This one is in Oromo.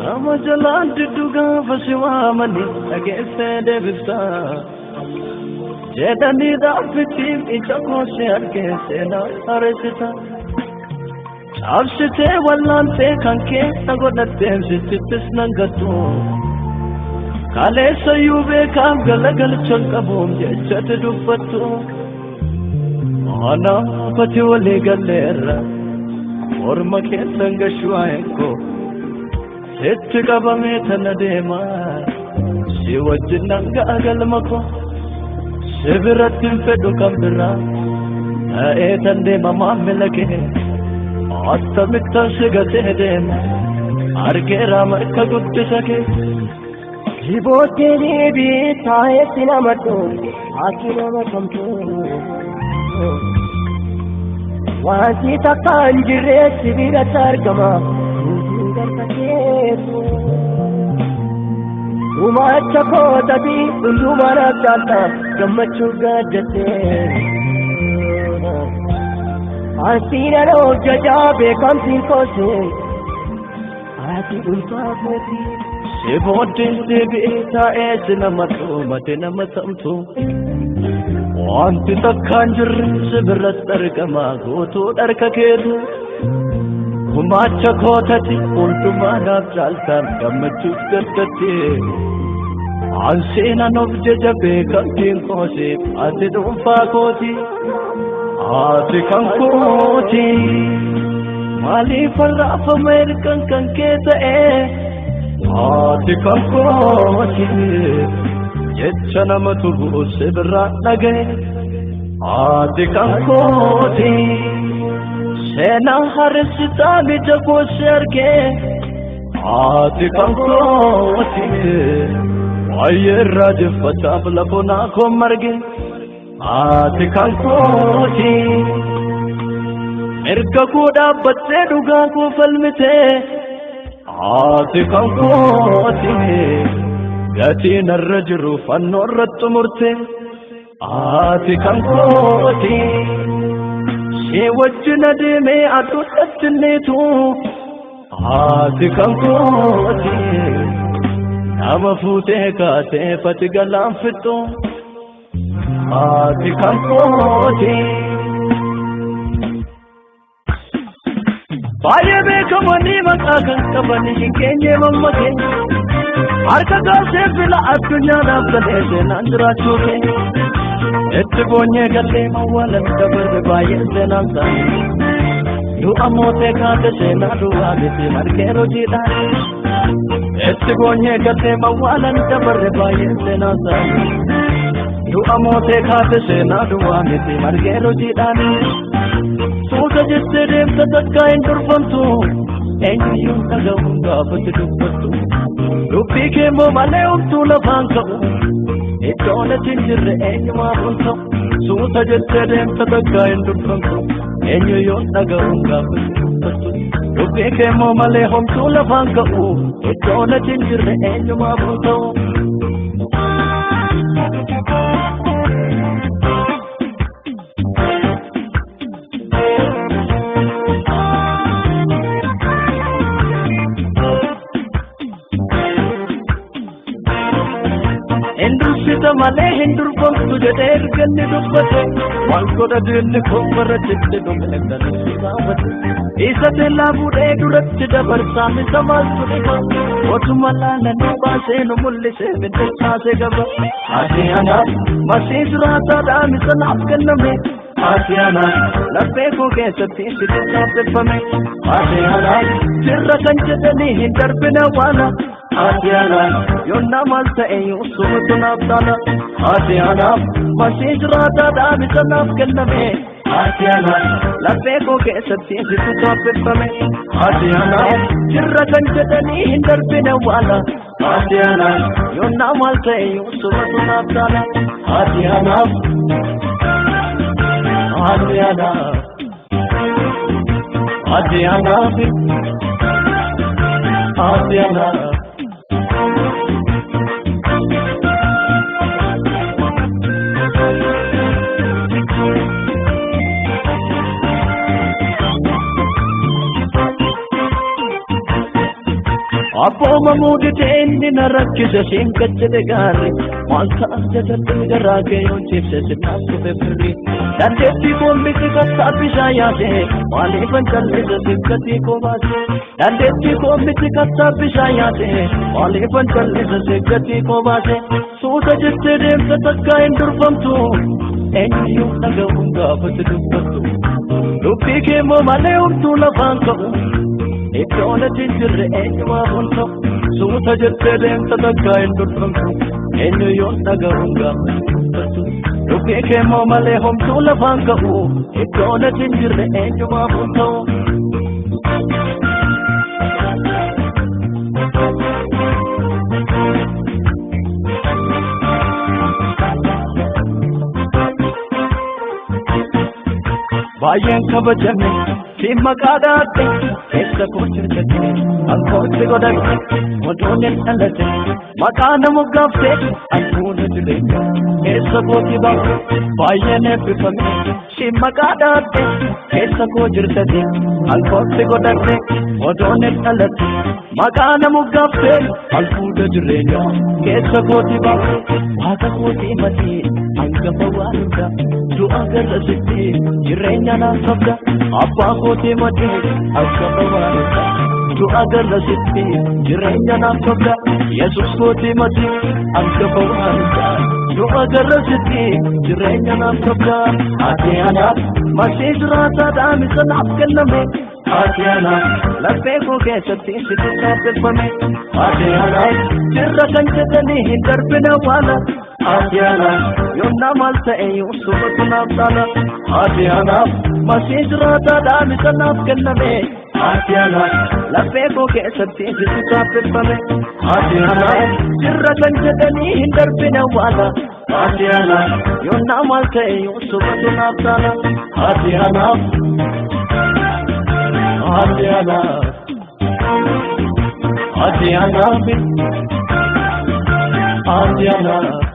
nama jalaan duddugaa fashiwaamani dhageessee deebifta jedhanii dhaabbitiin ija koosee argeessee na hareessita cabsitee wallaantee kan keessa godhattee sittittis nan gattu kaleessayyuu beekaaf galagalchan qabuun jechatti dubbattu anaafati walii galleerra morma keessan gashuwaa'enkoo sitti qabamee tana deemaa si wajjin nan ga'a galma koo si biratti hin fedhu kan biraa ta'ee tan deema maammila kee attamittan si gatee deema argeera marka guddisa kee Jibootee deebii taa'eetti nama dhuunfe haaki nama kamtuu wanti takka hin jirre sibiilatti argama nuti gargaareetu Umacha kootati hundumaan abdaadha gammachuu gaaddatee Asiina hojjechaa beekamtiin koosee ati ulfaafati Siboottiin deebi'ee taa'ee si nama dhuumate nama samtu wanti takkaan jirre si biratti argama guutuu dharka keetu Umacha kootati hundumaanaaf caaltaan gammachuuf gaddattee Anseenaan of jaja beekamtiin koosee ati dhuunfaa kooti ati kan kooti maaliif har'aafama ergan kan kee ta'ee ati kan kooti jecha namatu buuse birraa dhagaye ati kan kooti seenaa haaressitaa mija koosee argee ati kan kooti waa'ee irraa jeffataaf lafoonaa koo marge ati kan kooti erga koo dhaabbattee dhugaa koo falmitee ati kan kooti gatiin irra jiru fannoo irratti murte ati kan kooti si wajjin adeemee aduudhatti neetu ati kan kooti nama fuutee kaatee fati galaan fixxu ati kan kooti baay'ee beekamanii maqaa kan qabanii hin keenye mamma keenya harka kaasee fila addunyaadhaaf galee seenaan jiraachuu keenya itti boonyee gallee mawwalan dabarre baay'ee seenaan isaanii du'a mootee kaate seenaa du'aa miti margee hojiidhaan itti boonyee gallee mawwalan dabarre baay'ee seenaan isaanii du'a mootee kaate seenaa du'aa miti margee hojiidhaan Suuta jettee deemta takka hin durfamtu eenyuyyuu dhaga'uun gaafatti dubbattu dubbii kee immoo malee homtuu lafaan ka'u iddoon ati hin jirre eenyumaaf hin ta'u suuta jettee deemta takka hin durfamtu eenyuyyuu dhaga'uun gaafatti dubbattu dubbii kee immoo malee homtuu lafaan ka'u iddoon ati hin jirre eenyumaaf hin ta'u Hindursita malee hindurfamtu jedhee erganni dubbate waan godhatinni koffara jettee dhumeegdanii raawwate isa teellaa fuudhee duratti dabarsaa misa maaltu dhiba otuma laalanii baasee nu mul'isee biddeessaasee gaba ati anaaf masii jiraataadhaa misa naaf kenname ati anaaf laphee koo keessatti sitti taasifame ati anaaf sirra kan jedhanii hin darbine waana ati anaaf yonna maal ta'e yuusuutu naaf taana ati anaaf masii jiraataadhaa misa naaf kenname ati anaaf laphee koo keessatti sitti taasifame ati anaaf sirra kan jedhanii hin darbine waana ati anaaf yonna maal ta'e yuusuutu naaf taana ati anaaf ati anaaf ati anaaf ati anaaf Abboma mudite inni na rakkise siin kaccite gaarri wanta ajajadhe garaagee yoon cibse sinaaf dhufe firri dandeettii koombisi kattaa bishaan yaase maaliifan callise sikkatii koo baase dandeettii koombisi kattaa bishaan yaase maaliifan callise sikkatii koo baase suuta jettee deemsa takkaa hin durfamtu eenyuyyuu dhaga'uun gaafatti dubbattu dubbii kee moo malee humtuu lafaan ka'u Iddoola jirre eenyumaa buntu suuta jettee deemsa takkaa hin durfamtu eenyuyyuun dhaga'uun gaafatti dubbattu dubbii kee moo malee humtuu lafaan ka'u iddoola jirre eenyumaa buntu baay'een kabajame si maqaa dhaadhe keessa koo jirkate ankootti godhate modoonni dhalate maqaa nama gaafte ankuuna jireenya keessa kooti baafte baay'een eebbifame si maqaa dhaadhe keessa koo jirkate ankootti godhate modoonni dhalate maqaa nama gaafte ankuuna jireenya keessa kooti baafte waaqa kooti matii hangafa waan hunda du'a garra sitti jireenya naaf qabda abbaa kooti matii hangafa waan hunda du'a garra sitti jireenya naaf qabda yesus kooti matii hangafa waan hunda du'a garra sitti jireenya naaf qabda ati anaaf masii jiraataadhaan isa naaf kenname ati anaaf laphee koo keessatti sitti saafeffame ati anaaf jirra kan jedhanii hin darbine waala ati anaaf yonna maal ta'e yuusufatu naaf taana ati anaaf masii jiraataadhaan isa naaf kenname ati anaaf laphee koo keessatti sitti saafeffame ati anaaf jirra kan jedhanii hin darbine waala ati anaaf yonna maal ta'e yuusufatu naaf taana ati anaaf ati anaaf ati anaaf ati anaaf